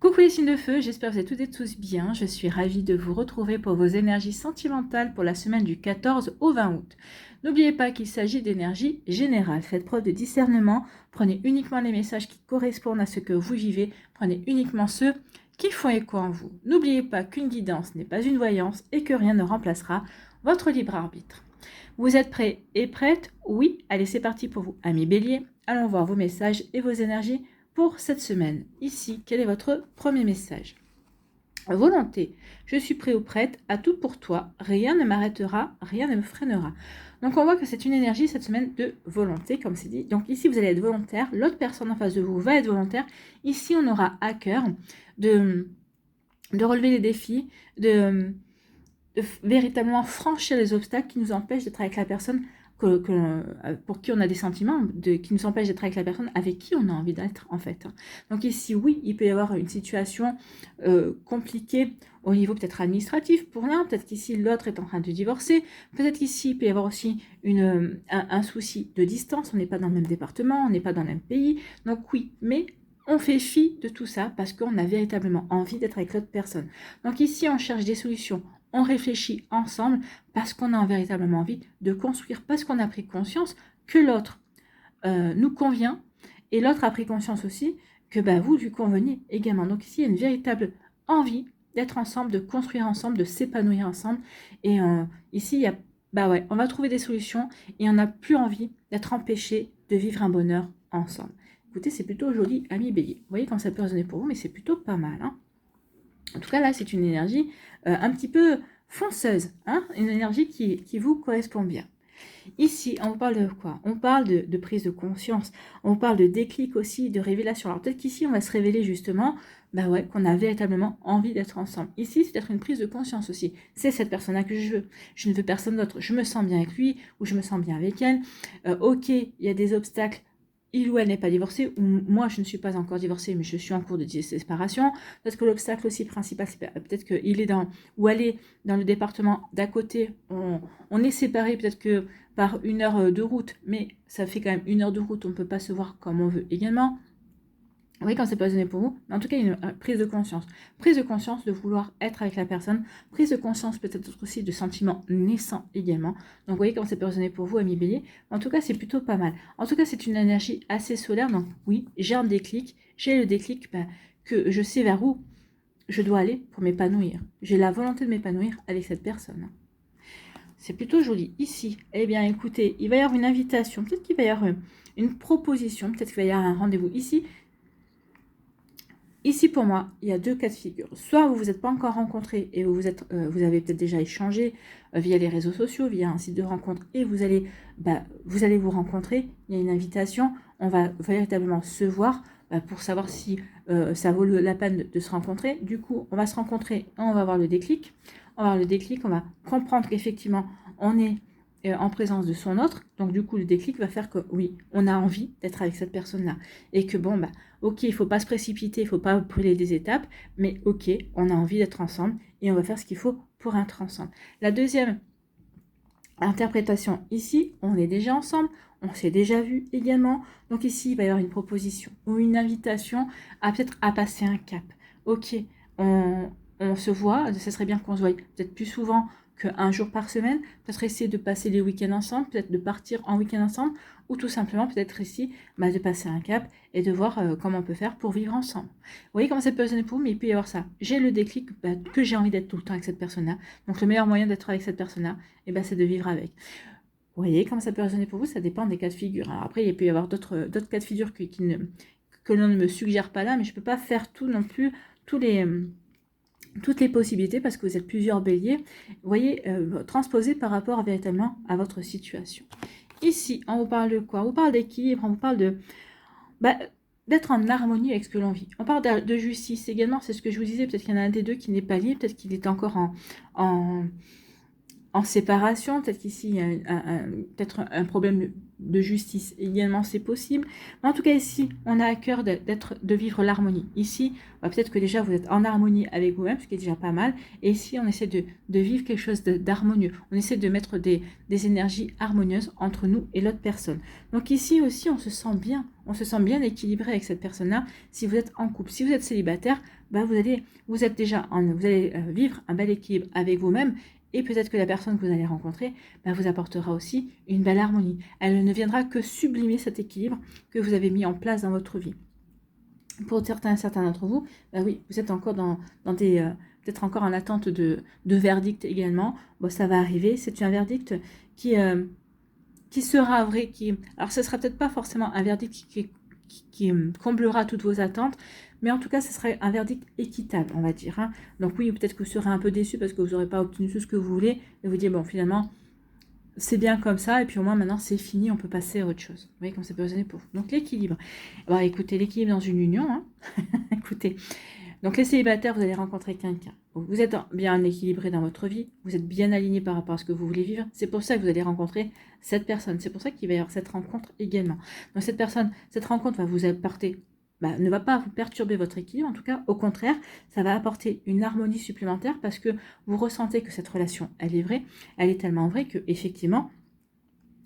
Coucou les signes de feu, j'espère que vous êtes toutes et tous bien. Je suis ravie de vous retrouver pour vos énergies sentimentales pour la semaine du 14 au 20 août. N'oubliez pas qu'il s'agit d'énergie générale. Faites preuve de discernement. Prenez uniquement les messages qui correspondent à ce que vous vivez. Prenez uniquement ceux qui font écho en vous. N'oubliez pas qu'une guidance n'est pas une voyance et que rien ne remplacera votre libre arbitre. Vous êtes prêts et prêtes? Oui, allez, c'est parti pour vous, amis bélier. Allons voir vos messages et vos énergies pour cette semaine. Ici, quel est votre premier message? Volonté, je suis prêt ou prête à tout pour toi, rien ne m'arrêtera, rien ne me freinera. Donc on voit que c'est une énergie cette semaine de volonté, comme c'est dit. Donc ici, vous allez être volontaire, l'autre personne en face de vous va être volontaire. Ici, on aura à cœur de relever les défis, de véritablement franchir les obstacles qui nous empêchent d'être avec la personne pour qui on a des sentiments, qui nous empêchent d'être avec la personne avec qui on a envie d'être en fait. Donc ici, oui, il peut y avoir une situation compliquée au niveau peut-être administratif pour l'un, peut-être qu'ici l'autre est en train de divorcer, peut-être qu'ici il peut y avoir aussi un souci de distance, on n'est pas dans le même département, on n'est pas dans le même pays, donc oui, mais on fait fi de tout ça parce qu'on a véritablement envie d'être avec l'autre personne. Donc ici, on cherche des solutions, on réfléchit ensemble parce qu'on a véritablement envie de construire, parce qu'on a pris conscience que l'autre nous convient et l'autre a pris conscience aussi que vous lui conveniez également. Donc ici, il y a une véritable envie d'être ensemble, de construire ensemble, de s'épanouir ensemble. Et ici, il y a, on va trouver des solutions et on n'a plus envie d'être empêché de vivre un bonheur ensemble. Écoutez, c'est plutôt joli, ami bélier. Vous voyez quand ça peut résonner pour vous, mais c'est plutôt pas mal. Hein. En tout cas, là, c'est une énergie un petit peu fonceuse, hein, une énergie qui vous correspond bien. Ici, on parle de quoi? On parle de prise de conscience, on parle de déclic aussi, de révélation. Alors peut-être qu'ici, on va se révéler justement qu'on a véritablement envie d'être ensemble. Ici, c'est peut-être une prise de conscience aussi. C'est cette personne-là que je veux. Je ne veux personne d'autre. Je me sens bien avec lui ou je me sens bien avec elle. Ok, il y a des obstacles. Il ou elle n'est pas divorcé, ou moi je ne suis pas encore divorcée, mais je suis en cours de séparation. Peut-être que l'obstacle aussi principal, c'est peut-être qu'il est dans, ou elle est dans le département d'à côté, on est séparés peut-être que par 1 heure de route, mais ça fait quand même 1 heure de route, on ne peut pas se voir comme on veut également. Vous voyez quand c'est pas donné pour vous, mais en tout cas, il y a une prise de conscience. Prise de conscience de vouloir être avec la personne. Prise de conscience peut-être aussi de sentiments naissants également. Donc vous voyez quand c'est pas donné pour vous, ami bélier. En tout cas, c'est plutôt pas mal. En tout cas, c'est une énergie assez solaire. Donc oui, j'ai un déclic. J'ai le déclic que je sais vers où je dois aller pour m'épanouir. J'ai la volonté de m'épanouir avec cette personne. C'est plutôt joli. Ici, eh bien écoutez, il va y avoir une invitation. Peut-être qu'il va y avoir une proposition. Peut-être qu'il va y avoir un rendez-vous ici. Ici, pour moi, il y a 2 cas de figure. Soit vous ne vous êtes pas encore rencontrés et vous avez peut-être déjà échangé via les réseaux sociaux, via un site de rencontre, et vous allez vous rencontrer. Il y a une invitation. On va véritablement se voir pour savoir si ça vaut la peine de se rencontrer. Du coup, on va se rencontrer, on va avoir le déclic. On va avoir le déclic, on va comprendre qu'effectivement, on est en présence de son autre. Donc, du coup, le déclic va faire que, oui, on a envie d'être avec cette personne-là. Et que, ok, il ne faut pas se précipiter, il ne faut pas brûler des étapes, mais ok, on a envie d'être ensemble et on va faire ce qu'il faut pour être ensemble. La deuxième interprétation, ici, on est déjà ensemble, on s'est déjà vu également. Donc ici, il va y avoir une proposition ou une invitation à peut-être à passer un cap. Ok, on se voit, ce serait bien qu'on se voie peut-être plus souvent qu'un jour par semaine, peut-être essayer de passer les week-ends ensemble, peut-être de partir en week-end ensemble, ou tout simplement peut-être ici de passer un cap et de voir comment on peut faire pour vivre ensemble. Vous voyez comment ça peut résonner pour vous, mais il peut y avoir ça. J'ai le déclic que j'ai envie d'être tout le temps avec cette personne-là. Donc le meilleur moyen d'être avec cette personne-là, c'est de vivre avec. Vous voyez comment ça peut résonner pour vous, ça dépend des cas de figure. Alors après, il peut y avoir d'autres cas de figure que l'on ne me suggère pas là, mais je ne peux pas faire tout non plus, toutes les possibilités parce que vous êtes plusieurs béliers. Vous voyez, transposer par rapport véritablement à votre situation. Ici, on vous parle de quoi? On vous parle d'équilibre, on vous parle d'être en harmonie avec ce que l'on vit. On parle de justice également, c'est ce que je vous disais, peut-être qu'il y en a un des deux qui n'est pas lié, peut-être qu'il est encore en séparation, peut-être qu'ici il y a peut-être un problème de justice également, c'est possible. Mais en tout cas ici, on a à cœur de vivre l'harmonie. Ici, peut-être que déjà vous êtes en harmonie avec vous-même, ce qui est déjà pas mal. Et ici, on essaie de vivre quelque chose d'harmonieux. On essaie de mettre des énergies harmonieuses entre nous et l'autre personne. Donc ici aussi, on se sent bien équilibré avec cette personne-là. Si vous êtes en couple, si vous êtes célibataire, vous allez vivre un bel équilibre avec vous-même. Et peut-être que la personne que vous allez rencontrer vous apportera aussi une belle harmonie. Elle ne viendra que sublimer cet équilibre que vous avez mis en place dans votre vie. Pour certains d'entre vous, oui, vous êtes encore dans des... peut-être encore en attente de verdict également. Ça va arriver. C'est un verdict qui sera vrai. Alors, ce ne sera peut-être pas forcément un verdict qui comblera toutes vos attentes, mais en tout cas, ce serait un verdict équitable, on va dire. Hein. Donc oui, peut-être que vous serez un peu déçu parce que vous n'aurez pas obtenu tout ce que vous voulez, et vous dites, bon, finalement, c'est bien comme ça, et puis au moins, maintenant, c'est fini, on peut passer à autre chose. Vous voyez, comme c'est besoin pour vous. Donc, l'équilibre. Écoutez, l'équilibre dans une union, hein. Écoutez, donc les célibataires, vous allez rencontrer quelqu'un. Vous êtes bien équilibré dans votre vie, vous êtes bien aligné par rapport à ce que vous voulez vivre. C'est pour ça que vous allez rencontrer cette personne. C'est pour ça qu'il va y avoir cette rencontre également. Donc cette rencontre va vous apporter, ne va pas vous perturber votre équilibre. En tout cas, au contraire, ça va apporter une harmonie supplémentaire parce que vous ressentez que cette relation, elle est vraie. Elle est tellement vraie que effectivement,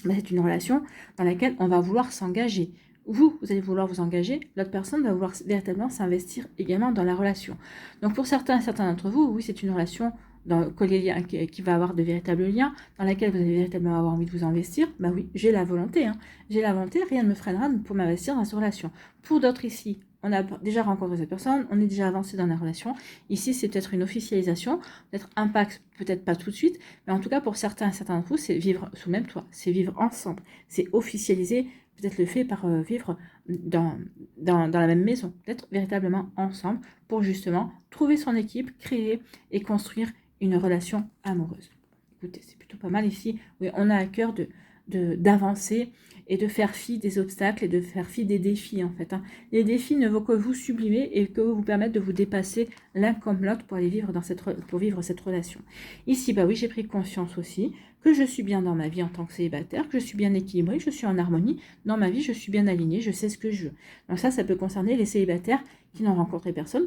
c'est une relation dans laquelle on va vouloir s'engager. Vous allez vouloir vous engager, l'autre personne va vouloir véritablement s'investir également dans la relation. Donc pour certains d'entre vous, oui, c'est une relation qui va avoir de véritables liens, dans laquelle vous allez véritablement avoir envie de vous investir. Oui, j'ai la volonté, hein. J'ai la volonté, rien ne me freinera pour m'investir dans cette relation. Pour d'autres ici, on a déjà rencontré cette personne, on est déjà avancé dans la relation. Ici, c'est peut-être une officialisation, peut-être impact, peut-être pas tout de suite, mais en tout cas, pour certains d'entre vous, c'est vivre sous le même toit, c'est vivre ensemble, c'est officialiser peut-être le fait par vivre dans la même maison, peut-être véritablement ensemble, pour justement trouver son équipe, créer et construire une relation amoureuse. Écoutez, c'est plutôt pas mal ici. Oui, on a à cœur d'avancer et de faire fi des obstacles et de faire fi des défis en fait. Hein. Les défis ne vont que vous sublimer et que vous permettre de vous dépasser l'un comme l'autre pour aller vivre pour vivre cette relation. Ici, oui, j'ai pris conscience aussi que je suis bien dans ma vie en tant que célibataire, que je suis bien équilibrée, que je suis en harmonie. Dans ma vie, je suis bien alignée, je sais ce que je veux. Donc ça peut concerner les célibataires qui n'ont rencontré personne,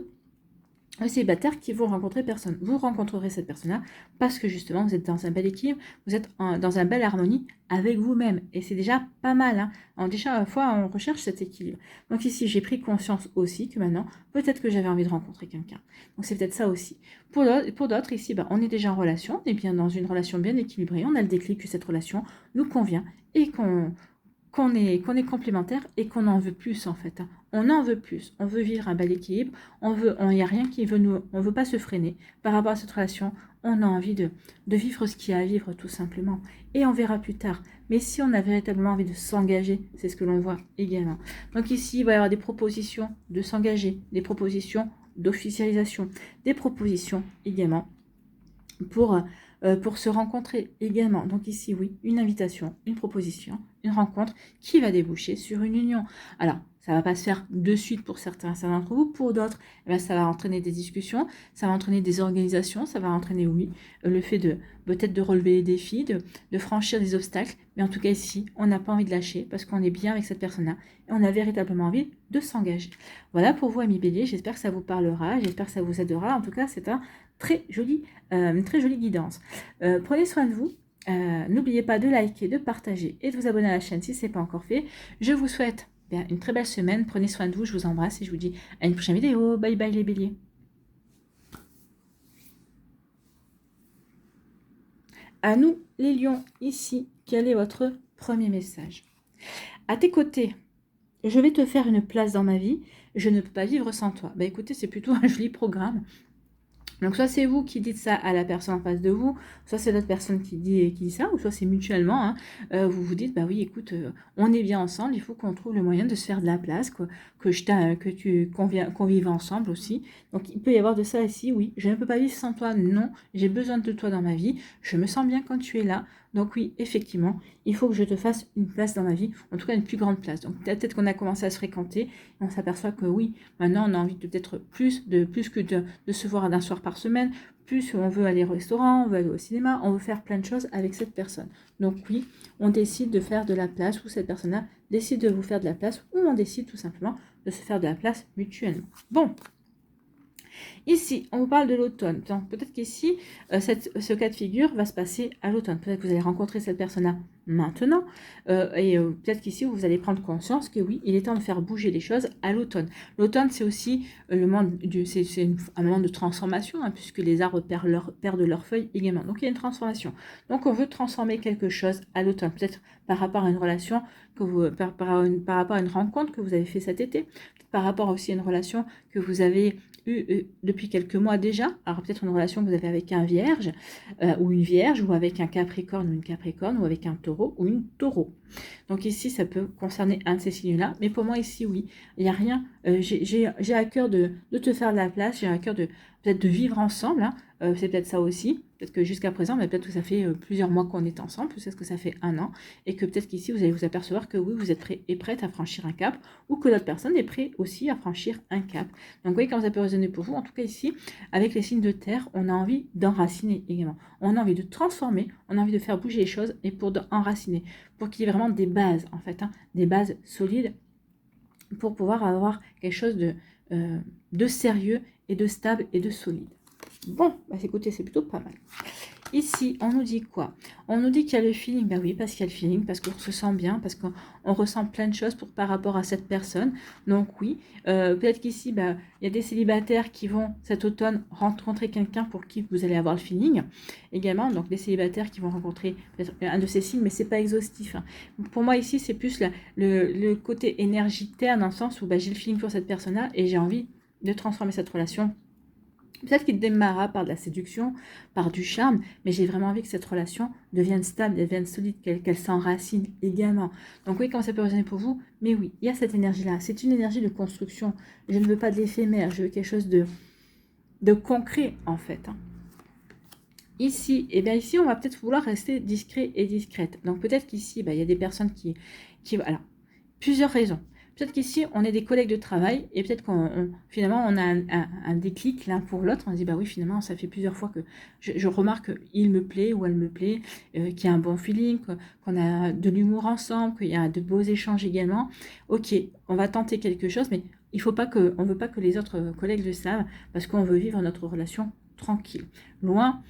les célibataires qui vont rencontrer personne. Vous rencontrerez cette personne-là parce que justement, vous êtes dans un bel équilibre, vous êtes dans une belle harmonie avec vous-même. Et c'est déjà pas mal. Hein. Alors déjà, à la fois, on recherche cet équilibre. Donc ici, j'ai pris conscience aussi que maintenant, peut-être que j'avais envie de rencontrer quelqu'un. Donc c'est peut-être ça aussi. Pour d'autres, ici, on est déjà en relation, on est bien dans une relation bien équilibrée, on a le déclic que cette relation nous convient et qu'on est complémentaire et qu'on en veut plus en fait. On en veut plus, on veut vivre un bel équilibre, il n'y a rien qui veut on veut pas se freiner par rapport à cette relation, on a envie de vivre ce qu'il y a à vivre tout simplement. Et on verra plus tard. Mais si on a véritablement envie de s'engager, c'est ce que l'on voit également. Donc ici, il va y avoir des propositions de s'engager, des propositions d'officialisation, des propositions également pour se rencontrer également. Donc ici, oui, une invitation, une proposition, une rencontre qui va déboucher sur une union. Alors, ça ne va pas se faire de suite pour certains d'entre vous. Pour d'autres, ça va entraîner des discussions, ça va entraîner des organisations, ça va entraîner, oui, le fait de peut-être de relever les défis, de franchir des obstacles. Mais en tout cas, ici, on n'a pas envie de lâcher parce qu'on est bien avec cette personne-là et on a véritablement envie de s'engager. Voilà pour vous, amis Bélier. J'espère que ça vous parlera, j'espère que ça vous aidera. En tout cas, c'est une très jolie guidance. Prenez soin de vous. N'oubliez pas de liker, de partager et de vous abonner à la chaîne si ce n'est pas encore fait. Je vous souhaite une très belle semaine. Prenez soin de vous. Je vous embrasse et je vous dis à une prochaine vidéo. Bye bye les béliers. À nous les lions, ici, quel est votre premier message? À tes côtés, je vais te faire une place dans ma vie. Je ne peux pas vivre sans toi. Écoutez, c'est plutôt un joli programme. Donc, soit c'est vous qui dites ça à la personne en face de vous, soit c'est l'autre personne qui dit ça, ou soit c'est mutuellement. Hein, vous vous dites, oui, écoute, on est bien ensemble, il faut qu'on trouve le moyen de se faire de la place, qu'on vive ensemble aussi. Donc, il peut y avoir de ça ici, oui, je ne peux pas vivre sans toi, non, j'ai besoin de toi dans ma vie, je me sens bien quand tu es là. Donc oui, effectivement, il faut que je te fasse une place dans ma vie, en tout cas une plus grande place. Donc peut-être qu'on a commencé à se fréquenter, et on s'aperçoit que oui, maintenant on a envie de peut-être plus que de se voir d'un soir par semaine, plus on veut aller au restaurant, on veut aller au cinéma, on veut faire plein de choses avec cette personne. Donc oui, on décide de faire de la place, ou cette personne-là décide de vous faire de la place, ou on décide tout simplement de se faire de la place mutuellement. Bon. Ici, on vous parle de l'automne. Donc, peut-être qu'ici, ce cas de figure va se passer à l'automne. Peut-être que vous allez rencontrer cette personne-là maintenant. Peut-être qu'ici, vous allez prendre conscience que oui, il est temps de faire bouger les choses à l'automne. L'automne, c'est aussi le moment un moment de transformation, hein, puisque les arbres perdent leurs feuilles également. Donc, il y a une transformation. Donc, on veut transformer quelque chose à l'automne. Peut-être par rapport à une relation, par rapport à une rencontre que vous avez fait cet été. Par rapport aussi à une relation que vous avez depuis quelques mois déjà. Alors peut-être une relation que vous avez avec un vierge ou une vierge, ou avec un capricorne ou une capricorne, ou avec un taureau ou une taureau. Donc ici, ça peut concerner un de ces signes-là. Mais pour moi ici, oui, il n'y a rien. J'ai à cœur de te faire de la place, j'ai à cœur peut-être de vivre ensemble. Hein. C'est peut-être ça aussi. Peut-être que jusqu'à présent, mais peut-être que ça fait plusieurs mois qu'on est ensemble, peut-être que ça fait 1 an, et que peut-être qu'ici, vous allez vous apercevoir que oui, vous êtes prêt et prête à franchir un cap, ou que l'autre personne est prête aussi à franchir un cap. Donc, vous voyez comment ça peut résonner pour vous. En tout cas, ici, avec les signes de terre, on a envie d'enraciner également. On a envie de transformer, on a envie de faire bouger les choses, et pour enraciner, pour qu'il y ait vraiment des bases, en fait, hein, des bases solides, pour pouvoir avoir quelque chose de sérieux et de stable et de solide. Bon, bah écoutez, c'est plutôt pas mal. Ici, on nous dit quoi? On nous dit qu'il y a le feeling. Ben oui, parce qu'il y a le feeling, parce qu'on se sent bien, parce qu'on ressent plein de choses par rapport à cette personne. Donc oui, peut-être qu'ici, il y a des célibataires qui vont cet automne rencontrer quelqu'un pour qui vous allez avoir le feeling. Également, donc des célibataires qui vont rencontrer un de ces signes, mais c'est pas exhaustif. Hein. Pour moi ici, c'est plus le côté énergitaire, dans le sens où j'ai le feeling pour cette personne-là et j'ai envie de transformer cette relation. Peut-être qu'il démarrera par de la séduction, par du charme, mais j'ai vraiment envie que cette relation devienne stable, devienne solide, qu'elle s'enracine également. Donc oui, comment ça peut résonner pour vous? Mais oui, il y a cette énergie-là. C'est une énergie de construction. Je ne veux pas de l'éphémère, je veux quelque chose de concret, en fait. Hein. Ici, ici, on va peut-être vouloir rester discret et discrète. Donc peut-être qu'ici, il y a des personnes qui... Alors, plusieurs raisons. Peut-être qu'ici, on est des collègues de travail et peut-être finalement, on a un déclic l'un pour l'autre. On se dit, oui, finalement, ça fait plusieurs fois que je remarque qu'il me plaît ou elle me plaît, qu'il y a un bon feeling, qu'on a de l'humour ensemble, qu'il y a de beaux échanges également. Ok, on va tenter quelque chose, mais on ne veut pas que les autres collègues le savent parce qu'on veut vivre notre relation tranquille, loin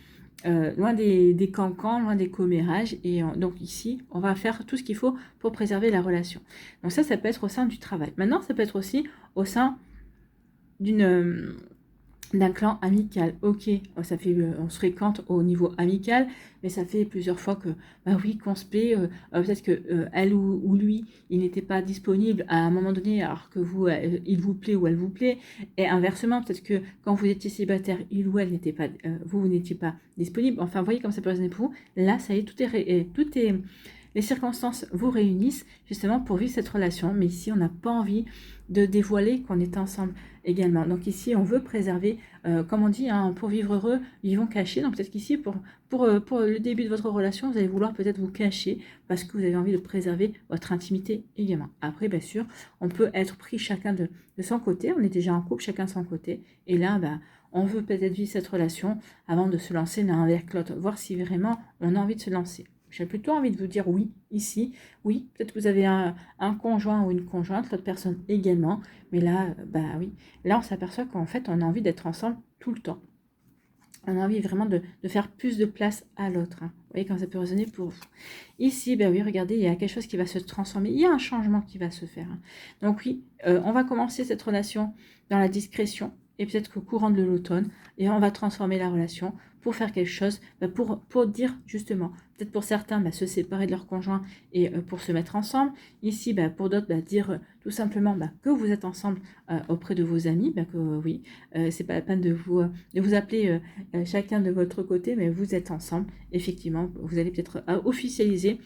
des cancans, loin des commérages. Et donc ici, on va faire tout ce qu'il faut pour préserver la relation. Donc ça peut être au sein du travail. Maintenant, ça peut être aussi au sein d'un clan amical. Ok, ça fait, on se fréquente au niveau amical, mais ça fait plusieurs fois que, oui, qu'on se plaît. Peut-être que elle ou lui, il n'était pas disponible à un moment donné, alors que vous, il vous plaît ou elle vous plaît. Et inversement, peut-être que quand vous étiez célibataire, il ou elle n'était pas, vous n'étiez pas disponible. Enfin, vous voyez comme ça peut résonner pour vous. Là, ça y est, tout est les circonstances vous réunissent justement pour vivre cette relation. Mais ici, on n'a pas envie de dévoiler qu'on est ensemble également. Donc ici, on veut préserver, comme on dit, hein, pour vivre heureux, vivons cachés. Donc peut-être qu'ici, pour le début de votre relation, vous allez vouloir peut-être vous cacher parce que vous avez envie de préserver votre intimité également. Après, bien sûr, on peut être pris chacun de son côté. On est déjà en couple, chacun de son côté. Et là, on veut peut-être vivre cette relation avant de se lancer l'un avec l'autre, voir si vraiment on a envie de se lancer. J'ai plutôt envie de vous dire oui, ici. Oui, peut-être que vous avez un conjoint ou une conjointe, l'autre personne également. Mais là, oui. Là, on s'aperçoit qu'en fait, on a envie d'être ensemble tout le temps. On a envie vraiment de faire plus de place à l'autre. Hein. Vous voyez quand ça peut résonner pour vous. Ici, oui, regardez, il y a quelque chose qui va se transformer. Il y a un changement qui va se faire. Hein. Donc oui, on va commencer cette relation dans la discrétion. Et peut-être qu'au courant de l'automne, et on va transformer la relation pour faire quelque chose, pour dire justement, peut-être pour certains, se séparer de leur conjoint et pour se mettre ensemble. Ici, pour d'autres, dire tout simplement que vous êtes ensemble auprès de vos amis, que oui, c'est pas la peine de vous appeler chacun de votre côté, mais vous êtes ensemble. Effectivement, vous allez peut-être officialiser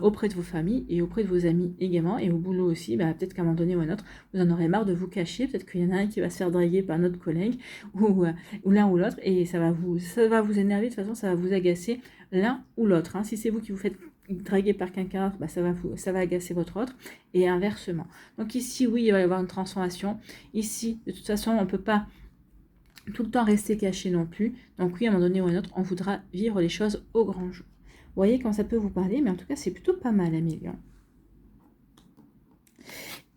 auprès de vos familles et auprès de vos amis également, et au boulot aussi, peut-être qu'à un moment donné ou à un autre, vous en aurez marre de vous cacher, peut-être qu'il y en a un qui va se faire draguer par notre collègue, ou l'un ou l'autre, et ça va vous énerver, de toute façon, ça va vous agacer l'un ou l'autre. Si c'est vous qui vous faites draguer par quelqu'un d'autre, ça va agacer votre autre, et inversement. Donc ici, oui, il va y avoir une transformation. Ici, de toute façon, on ne peut pas tout le temps rester caché non plus. Donc oui, à un moment donné ou à un autre, on voudra vivre les choses au grand jour. Vous voyez quand ça peut vous parler, mais en tout cas, c'est plutôt pas mal, Amélion.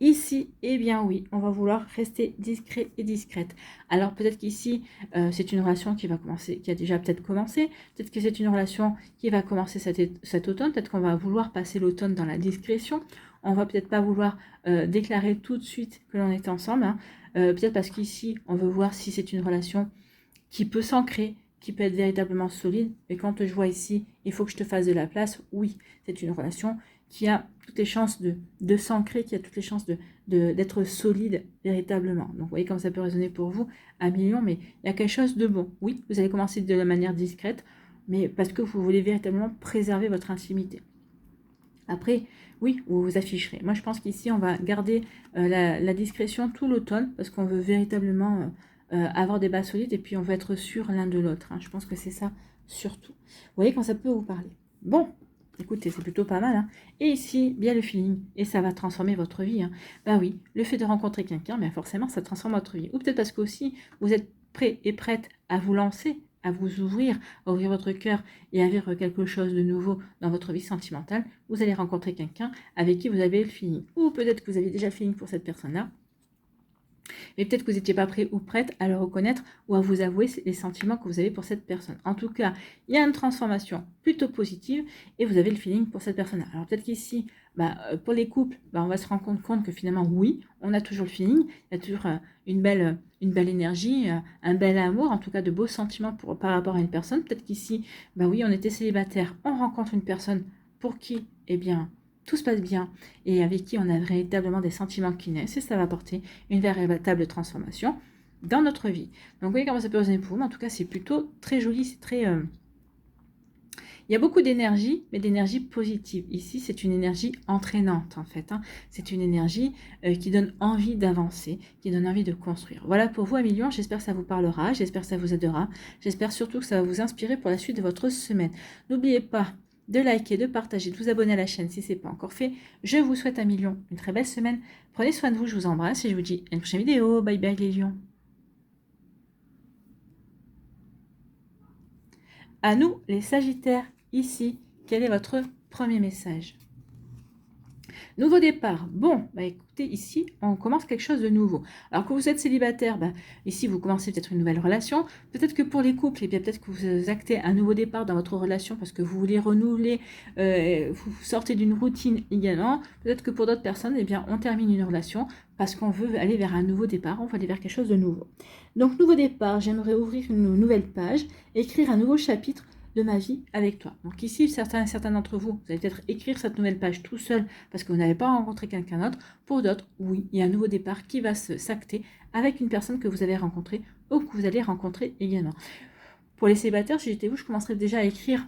Ici, eh bien oui, on va vouloir rester discret et discrète. Alors peut-être qu'ici, c'est une relation qui va commencer, qui a déjà peut-être commencé. Peut-être que c'est une relation qui va commencer cet automne. Peut-être qu'on va vouloir passer l'automne dans la discrétion. On va peut-être pas vouloir déclarer tout de suite que l'on est ensemble. Peut-être parce qu'ici, on veut voir si c'est une relation qui peut s'ancrer, qui peut être véritablement solide. Et quand je vois ici, il faut que je te fasse de la place, oui, c'est une relation qui a toutes les chances de s'ancrer, qui a toutes les chances d'être solide véritablement. Donc, vous voyez comme ça peut résonner pour vous, Amélion, mais il y a quelque chose de bon. Oui, vous allez commencer de la manière discrète, mais parce que vous voulez véritablement préserver votre intimité. Après, oui, vous vous afficherez. Moi, je pense qu'ici, on va garder la discrétion tout l'automne, parce qu'on veut véritablement avoir des bases solides, et puis on veut être sûr l'un de l'autre. Je pense que c'est ça, surtout. Vous voyez quand ça peut vous parler. Bon, écoutez, c'est plutôt pas mal. Et ici, bien le feeling, et ça va transformer votre vie. Oui, le fait de rencontrer quelqu'un, forcément, ça transforme votre vie. Ou peut-être parce qu'aussi, vous êtes prêt et prête à vous lancer, à vous ouvrir, à ouvrir votre cœur et à vivre quelque chose de nouveau dans votre vie sentimentale. Vous allez rencontrer quelqu'un avec qui vous avez le feeling. Ou peut-être que vous avez déjà le feeling pour cette personne-là, mais peut-être que vous n'étiez pas prêt ou prête à le reconnaître ou à vous avouer les sentiments que vous avez pour cette personne. En tout cas, il y a une transformation plutôt positive et vous avez le feeling pour cette personne-là. Alors peut-être qu'ici, pour les couples, on va se rendre compte que finalement, oui, on a toujours le feeling, il y a toujours une belle énergie, un bel amour, en tout cas de beaux sentiments par rapport à une personne. Peut-être qu'ici, oui, on était célibataire, on rencontre une personne pour qui, eh bien, tout se passe bien et avec qui on a véritablement des sentiments qui naissent et ça va apporter une véritable transformation dans notre vie. Donc vous voyez comment ça peut résonner pour vous, mais en tout cas c'est plutôt très joli, c'est très... Il y a beaucoup d'énergie, mais d'énergie positive. Ici, c'est une énergie entraînante, en fait. C'est une énergie qui donne envie d'avancer, qui donne envie de construire. Voilà pour vous, Amélion. J'espère que ça vous parlera, j'espère que ça vous aidera. J'espère surtout que ça va vous inspirer pour la suite de votre semaine. N'oubliez pas de liker, de partager, de vous abonner à la chaîne si ce n'est pas encore fait. Je vous souhaite, Amélion, une très belle semaine. Prenez soin de vous, je vous embrasse et je vous dis à une prochaine vidéo. Bye bye les lions. À nous, les Sagittaires, ici, quel est votre premier message? Nouveau départ. Bon, écoutez, ici, on commence quelque chose de nouveau. Alors que vous êtes célibataire, ici, vous commencez peut-être une nouvelle relation. Peut-être que pour les couples, peut-être que vous actez un nouveau départ dans votre relation parce que vous voulez renouveler, vous sortez d'une routine également. Peut-être que pour d'autres personnes, on termine une relation parce qu'on veut aller vers un nouveau départ, on va aller vers quelque chose de nouveau. Donc, nouveau départ, j'aimerais ouvrir une nouvelle page, écrire un nouveau chapitre de ma vie avec toi. Donc ici, certains d'entre vous, vous allez peut-être écrire cette nouvelle page tout seul parce que vous n'avez pas rencontré quelqu'un d'autre. Pour d'autres, oui, il y a un nouveau départ qui va s'acter avec une personne que vous avez rencontrée ou que vous allez rencontrer également. Pour les célibataires, si j'étais vous, je commencerais déjà à écrire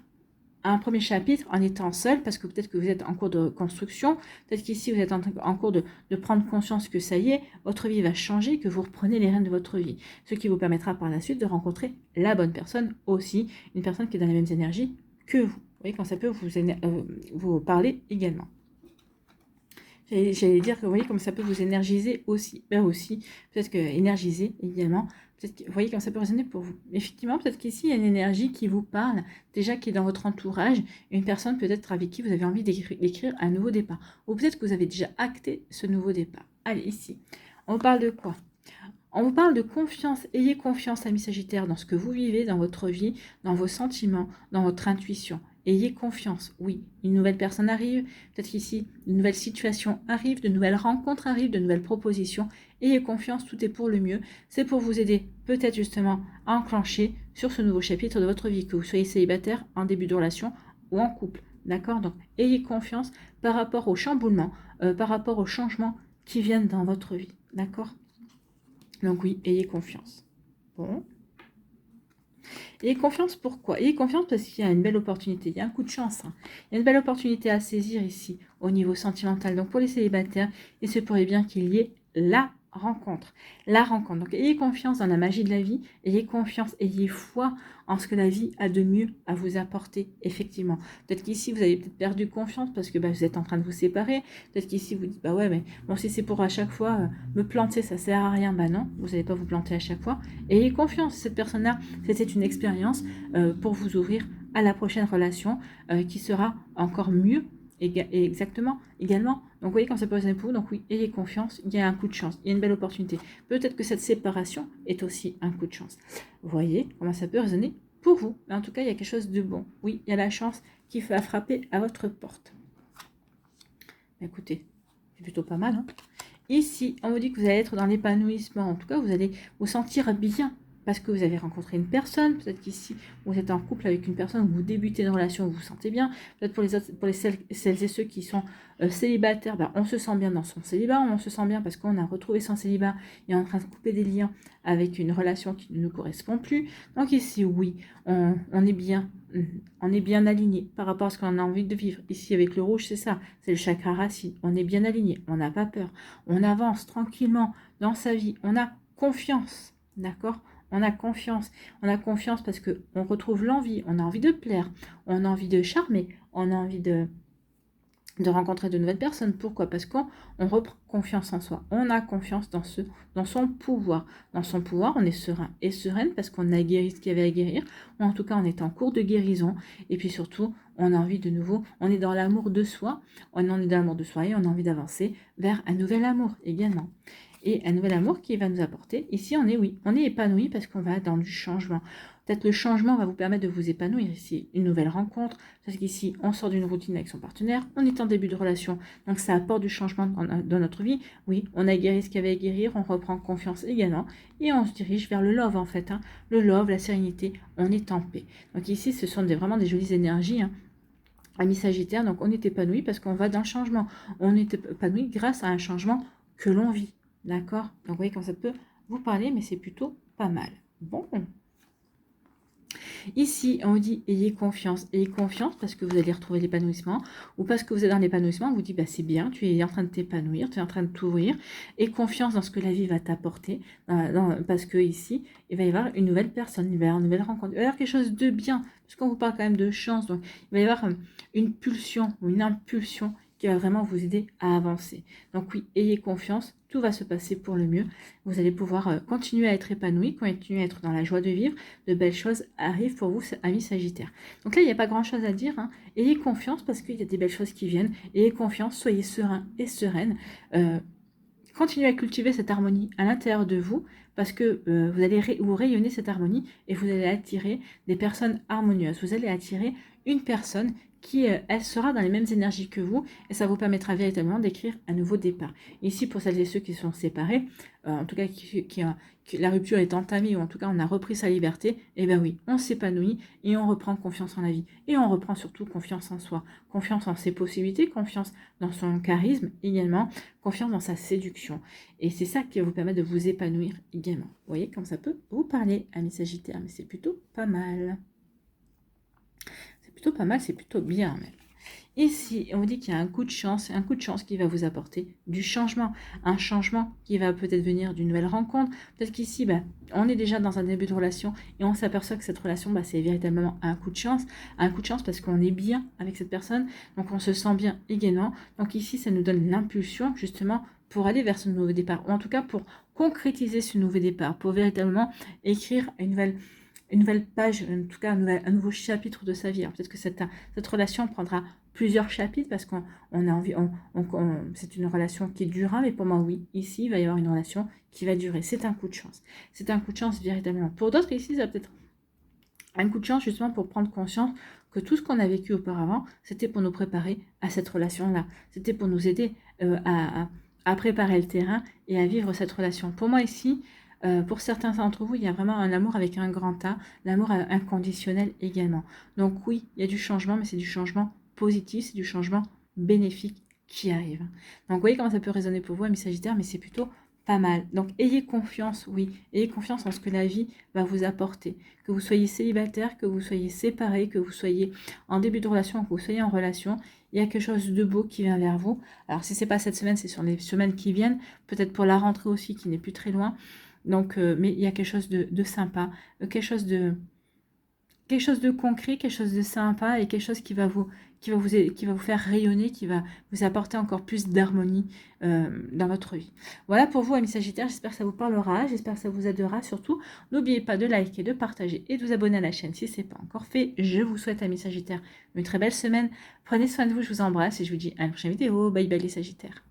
un premier chapitre en étant seul, parce que peut-être que vous êtes en cours de construction, peut-être qu'ici vous êtes en cours de prendre conscience que ça y est, votre vie va changer, que vous reprenez les rênes de votre vie, ce qui vous permettra par la suite de rencontrer la bonne personne aussi, une personne qui est dans les mêmes énergies que vous. Vous voyez quand ça peut vous parler également. J'allais dire que vous voyez comme ça peut vous énergiser aussi. Aussi, peut-être que énergiser également. Vous voyez comme ça peut résonner pour vous. Effectivement, peut-être qu'ici, il y a une énergie qui vous parle, déjà qui est dans votre entourage, une personne peut-être avec qui vous avez envie d'écrire un nouveau départ. Ou peut-être que vous avez déjà acté ce nouveau départ. Allez, ici, on vous parle de quoi? On vous parle de confiance. Ayez confiance, amis Sagittaires, dans ce que vous vivez, dans votre vie, dans vos sentiments, dans votre intuition. Ayez confiance. Oui, une nouvelle personne arrive. Peut-être qu'ici, une nouvelle situation arrive, de nouvelles rencontres arrivent, de nouvelles propositions. Ayez confiance, tout est pour le mieux. C'est pour vous aider, peut-être justement, à enclencher sur ce nouveau chapitre de votre vie, que vous soyez célibataire, en début de relation ou en couple. D'accord? Donc, ayez confiance par rapport au chamboulement, par rapport au changement qui viennent dans votre vie, d'accord? Donc oui, ayez confiance. Bon. Ayez confiance, pourquoi? Ayez confiance parce qu'il y a une belle opportunité, il y a un coup de chance. Hein. Il y a une belle opportunité à saisir ici, au niveau sentimental. Donc pour les célibataires, il se pourrait bien qu'il y ait la rencontre. La rencontre. Donc ayez confiance dans la magie de la vie, ayez confiance, ayez foi en ce que la vie a de mieux à vous apporter, effectivement. Peut-être qu'ici, vous avez peut-être perdu confiance parce que vous êtes en train de vous séparer. Peut-être qu'ici, vous dites, bah ouais, mais bon, si c'est pour à chaque fois me planter, ça sert à rien. Bah non, vous n'allez pas vous planter à chaque fois. Ayez confiance, cette personne-là, c'était une expérience pour vous ouvrir à la prochaine relation qui sera encore mieux et exactement, également. Donc, vous voyez, quand ça peut résonner pour vous, donc oui, ayez confiance, il y a un coup de chance, il y a une belle opportunité. Peut-être que cette séparation est aussi un coup de chance. Vous voyez comment ça peut résonner pour vous. Mais en tout cas, il y a quelque chose de bon. Oui, il y a la chance qui va frapper à votre porte. Écoutez, c'est plutôt pas mal. Hein. Ici, on vous dit que vous allez être dans l'épanouissement. En tout cas, vous allez vous sentir bien parce que vous avez rencontré une personne. Peut-être qu'ici, vous êtes en couple avec une personne, ou vous débutez une relation, vous vous sentez bien. Peut-être pour les autres, pour celles et ceux qui sont célibataires, on se sent bien dans son célibat. On se sent bien parce qu'on a retrouvé son célibat et on est en train de couper des liens avec une relation qui ne nous correspond plus. Donc ici, oui, on est bien. On est bien aligné par rapport à ce qu'on a envie de vivre. Ici, avec le rouge, c'est ça. C'est le chakra racine. On est bien aligné. On n'a pas peur. On avance tranquillement dans sa vie. On a confiance. D'accord? On a confiance. On a confiance parce qu'on retrouve l'envie. On a envie de plaire. On a envie de charmer. On a envie de rencontrer de nouvelles personnes. Pourquoi? Parce qu'on reprend confiance en soi. On a confiance dans son pouvoir. Dans son pouvoir, on est serein et sereine parce qu'on a guéri ce qu'il y avait à guérir, ou en tout cas, on est en cours de guérison. Et puis surtout, on a envie de nouveau, on est dans l'amour de soi, on en est dans l'amour de soi et on a envie d'avancer vers un nouvel amour également. Et un nouvel amour qui va nous apporter, ici on est épanoui parce qu'on va dans du changement. Peut-être le changement va vous permettre de vous épanouir ici. Une nouvelle rencontre, parce qu'ici, on sort d'une routine avec son partenaire, on est en début de relation, donc ça apporte du changement dans notre vie. Oui, on a guéri ce qu'il y avait à guérir, on reprend confiance également, et on se dirige vers le love en fait. Hein. Le love, la sérénité, on est en paix. Donc ici, ce sont vraiment des jolies énergies. Hein. Amis Sagittaire, donc on est épanoui parce qu'on va dans le changement. On est épanoui grâce à un changement que l'on vit. D'accord? Donc vous voyez comme ça peut vous parler, mais c'est plutôt pas mal. Bon. Ici, on vous dit ayez confiance parce que vous allez retrouver l'épanouissement ou parce que vous êtes dans l'épanouissement, on vous dit c'est bien, tu es en train de t'épanouir, tu es en train de t'ouvrir et confiance dans ce que la vie va t'apporter parce que ici, il va y avoir une nouvelle personne, il va y avoir une nouvelle rencontre, il va y avoir quelque chose de bien parce qu'on vous parle quand même de chance, donc il va y avoir une pulsion ou une impulsion qui va vraiment vous aider à avancer. Donc oui, ayez confiance, tout va se passer pour le mieux. Vous allez pouvoir continuer à être épanoui, continuer à être dans la joie de vivre. De belles choses arrivent pour vous, amis Sagittaire. Donc là, il n'y a pas grand-chose à dire. Hein. Ayez confiance parce qu'il y a des belles choses qui viennent. Ayez confiance, soyez serein et sereine. Continuez à cultiver cette harmonie à l'intérieur de vous parce que vous allez vous rayonner cette harmonie et vous allez attirer des personnes harmonieuses. Vous allez attirer une personne qui elle sera dans les mêmes énergies que vous et ça vous permettra véritablement d'écrire un nouveau départ. Ici, pour celles et ceux qui sont séparés, en tout cas la rupture est entamée ou en tout cas on a repris sa liberté, et bien oui, on s'épanouit et on reprend confiance en la vie. Et on reprend surtout confiance en soi, confiance en ses possibilités, confiance dans son charisme également, confiance dans sa séduction. Et c'est ça qui va vous permettre de vous épanouir également. Vous voyez comme ça peut vous parler, amis Sagittaire, mais c'est plutôt pas mal. Plutôt pas mal, c'est plutôt bien même. Ici, on vous dit qu'il y a un coup de chance qui va vous apporter du changement. Un changement qui va peut-être venir d'une nouvelle rencontre. Peut-être qu'ici, on est déjà dans un début de relation et on s'aperçoit que cette relation, c'est véritablement un coup de chance. Un coup de chance parce qu'on est bien avec cette personne, donc on se sent bien également. Donc ici, ça nous donne l'impulsion justement pour aller vers ce nouveau départ, ou en tout cas pour concrétiser ce nouveau départ, pour véritablement écrire une nouvelle page, en tout cas un nouveau chapitre de sa vie. Peut-être que cette relation prendra plusieurs chapitres parce qu'on a envie, c'est une relation qui durera, mais pour moi, oui, ici, il va y avoir une relation qui va durer. C'est un coup de chance. C'est un coup de chance véritablement. Pour d'autres, ici, ça va peut-être un coup de chance justement pour prendre conscience que tout ce qu'on a vécu auparavant, c'était pour nous préparer à cette relation-là. C'était pour nous aider à préparer le terrain et à vivre cette relation. Pour moi, ici, pour certains d'entre vous, il y a vraiment un amour avec un grand A, l'amour inconditionnel également. Donc oui, il y a du changement, mais c'est du changement positif, c'est du changement bénéfique qui arrive. Donc, vous voyez comment ça peut résonner pour vous, amis Sagittaire, mais c'est plutôt pas mal. Donc, ayez confiance, oui, ayez confiance en ce que la vie va vous apporter. Que vous soyez célibataire, que vous soyez séparé, que vous soyez en début de relation, que vous soyez en relation, il y a quelque chose de beau qui vient vers vous. Alors, si c'est pas cette semaine, c'est sur les semaines qui viennent, peut-être pour la rentrée aussi, qui n'est plus très loin. Donc, mais il y a quelque chose de sympa, quelque chose de concret, quelque chose de sympa et quelque chose qui va vous faire rayonner, qui va vous apporter encore plus d'harmonie dans votre vie. Voilà pour vous, amis Sagittaires. J'espère que ça vous parlera, j'espère que ça vous aidera. Surtout, n'oubliez pas de liker, de partager et de vous abonner à la chaîne si ce n'est pas encore fait. Je vous souhaite, amis Sagittaires, une très belle semaine. Prenez soin de vous, je vous embrasse et je vous dis à la prochaine vidéo. Bye bye les Sagittaires.